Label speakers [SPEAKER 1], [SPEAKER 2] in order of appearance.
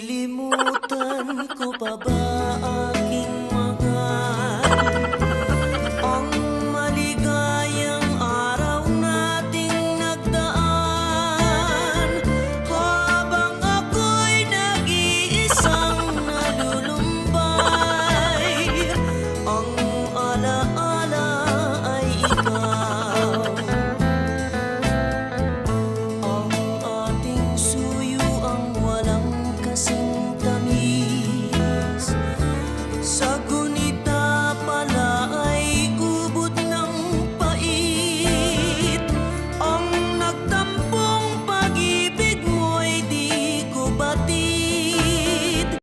[SPEAKER 1] Malilimutan ko pa ba aking mahal, ang maligayang araw nating nagdaan, habang ako'y nag-iisang nalulumbay, ang alaala ay ikaw, ang ating suyo ang walang kasing